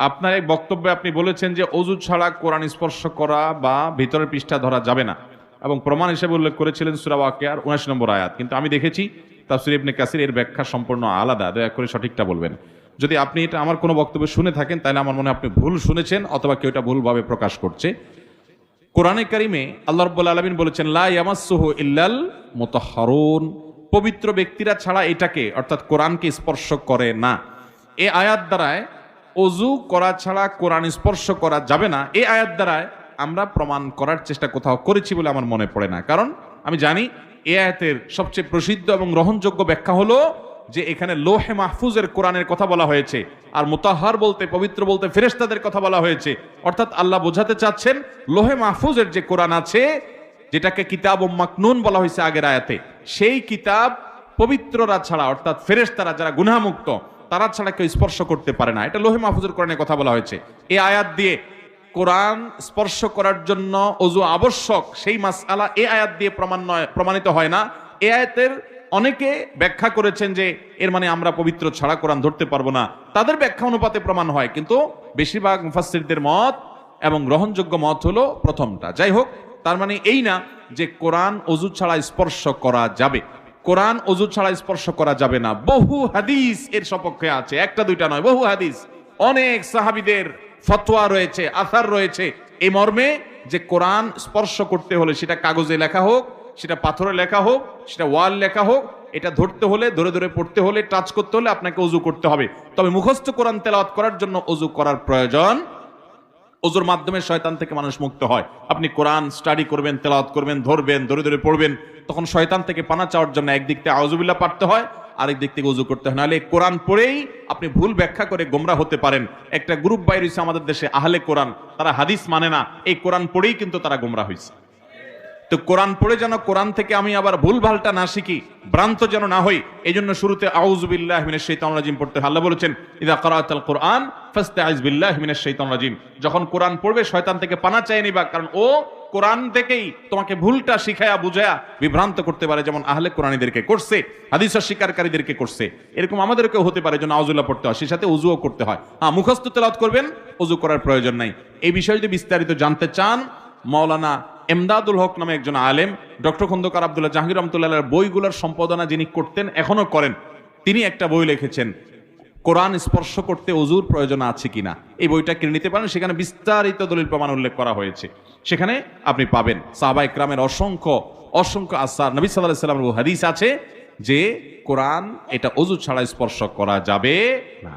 আপনার এই বক্তব্যে আপনি বলেছেন যে অজু ছাড়া কোরআন স্পর্শ করা বা ভিতরের পৃষ্ঠা ধরা যাবে না, এবং প্রমাণ হিসেবে উল্লেখ করেছিলেন সূরা ওয়াকিয়ার ৭৯ নম্বর আয়াত। কিন্তু আমি দেখেছি তাফসীর ইবনে কাসির এর ব্যাখ্যা সম্পূর্ণ আলাদা। দয়া করে সঠিকটা বলবেন। যদি আপনি এটা আমার কোনো বক্তব্য শুনে থাকেন তাহলে আমার মনে হয় আপনি ভুল শুনেছেন, অথবা কেউ এটা ভুলভাবে প্রকাশ করছে। কোরআনে কারিমে আল্লাহ রাব্বুল আলামিন বলেছেন লা ইয়ামাসসুহু ইল্লাল মুতাহহারুন, পবিত্র ব্যক্তিরা ছাড়া এটাকে অর্থাৎ কোরআনকে স্পর্শ করে না। এই আয়াত দ্বারায় অজু করা ছাড়া কোরআন স্পর্শ করা যাবে না, এই আয়াত দ্বারায় আমরা প্রমাণ করার চেষ্টা কোথাও করেছি বলে আমার মনে পড়ে না। কারণ আমি জানি এই আয়াতের সবচেয়ে প্রসিদ্ধ এবং গ্রহণযোগ্য ব্যাখ্যা হলো যে এখানে লোহে মাহফুজের কোরআনের কথা বলা হয়েছে, আর মুতাহহার বলতে পবিত্র বলতে ফেরেশতাদের কথা বলা হয়েছে। অর্থাৎ আল্লাহ বোঝাতে চাচ্ছেন লোহে মাহফুজের যে কোরআন আছে, যেটাকে কিতাব ও মাকনুন বলা হয়েছে আগের আয়াতে, সেই কিতাব পবিত্ররা ছাড়া অর্থাৎ ফেরেশতারা যারা গুনাহমুক্ত তারা ছাড়া কেউ স্পর্শ করতে পারে না। এটা লোহে মাহফুজের কোরআনের কথা বলা হয়েছে। এই আয়াত দিয়ে কোরআন স্পর্শ করার জন্য অজু আবশ্যক সেই মাসআলা এই আয়াত দিয়ে প্রমাণিত হয় না। এই আয়াতের অনেকে ব্যাখ্যা করেছেন যে এর মানে আমরা পবিত্র ছাড়া কোরআন ধরতে পারবো না, তাদের ব্যাখ্যা অনুপাতে প্রমাণ হয়। কিন্তু বেশিরভাগ মুফাসসিরদের মত এবং গ্রহণযোগ্য মত হলো প্রথমটা। যাই হোক, তার মানে এই না যে কোরআন অজু ছাড়া স্পর্শ করা যাবে। কোরআন অজু ছাড়া স্পর্শ করা যাবে না। বহু হাদিস এর সপক্ষে আছে, একটা দুইটা নয়, বহু হাদিস। অনেক সাহাবীদের ফতোয়া রয়েছে, আসার রয়েছে এই মর্মে যে কোরআন স্পর্শ করতে হলে সেটা কাগজে লেখা হোক, সেটা পাথরে লেখা হোক, সেটা ওয়াল লেখা হোক, এটা ধরতে হলে, ধরে ধরে পড়তে হলে, টাচ করতে হলে আপনাকে অজু করতে হবে। তবে মুখস্থ কোরআন তেলাওয়াত করার জন্য অজু করার প্রয়োজন। অজুর মাধ্যমে শয়তান থেকে মানুষ মুক্ত হয়। আপনি কোরআন স্টাডি করবেন, তেলাওয়াত করবেন, ধরবেন, ধরে ধরে পড়বেন, তখন শয়তান থেকে পানা চাওয়ার জন্য একদিক থেকে আউযুবিল্লাহ পড়তে হয়, আরেক দিক থেকে অজু করতে হয়। নাহলে কোরআন পড়েই আপনি ভুল ব্যাখ্যা করে গোমরা হতে পারেন। একটা গ্রুপ বাইর হয়েছে আমাদের দেশে, আহলে কোরআন, তারা হাদিস মানে না, এই কোরআন পড়েই কিন্তু তারা গোমরা হয়েছে। তো কোরআন পড়ে যেন কোরআন থেকে আমি আবার ভুল ভালটা না শিখি, ভ্রান্ত যেন না হই, এই জন্য শুরুতে আউযু বিল্লাহি মিনাশ শাইতানির রাজিম পড়তে হয়। আল্লাহ বলেছেন ইযা ক্রাআতাল কুরআন ফাসতাইজ বিল্লাহি মিনাশ শাইতানির রাজিম, যখন কোরআন পড়বে শয়তান থেকে পানা চেয়ে নিবা, কারণ ও কোরআন থেকেই তোমাকে ভুলটা শিখায়া বুঝায়া বিভ্রান্ত করতে পারে, যেমন আহলে কোরআনীদেরকে করছে, হাদিস স্বীকারকারীদেরকে করছে। এরকম আমাদেরকেও হতে পারে, যেন আউযুবিল্লাহ পড়তে হয়, সেই সাথে ওযুও করতে হয়। হ্যাঁ, মুখস্থ তেলাওয়াত করবেন, ওযু করার প্রয়োজন নাই। এই বিষয়ে যদি বিস্তারিত জানতে চান, মাওলানা এমদাদুল হক নামে একজন আলেম, ডক্টর খন্দকার আব্দুল্লাহ জাহাঙ্গীর রহমাতুল্লাহর বইগুলোর সম্পাদনা যিনি করতেন, এখনো করেন, তিনি একটা বই লিখেছেন কোরআন স্পর্শ করতে ওযুর প্রয়োজন আছে কিনা। এই বইটা কিনে নিতে পারেন, সেখানে বিস্তারিত দলিল প্রমাণ উল্লেখ করা হয়েছে। সেখানে আপনি পাবেন সাহাবা ইকরামের অসংখ্য অসংখ্য আসার, নবী সাল্লাল্লাহু আলাইহি ওয়াসাল্লামের হাদিস আছে যে কোরআন এটা ওযু ছাড়া স্পর্শ করা যাবে না।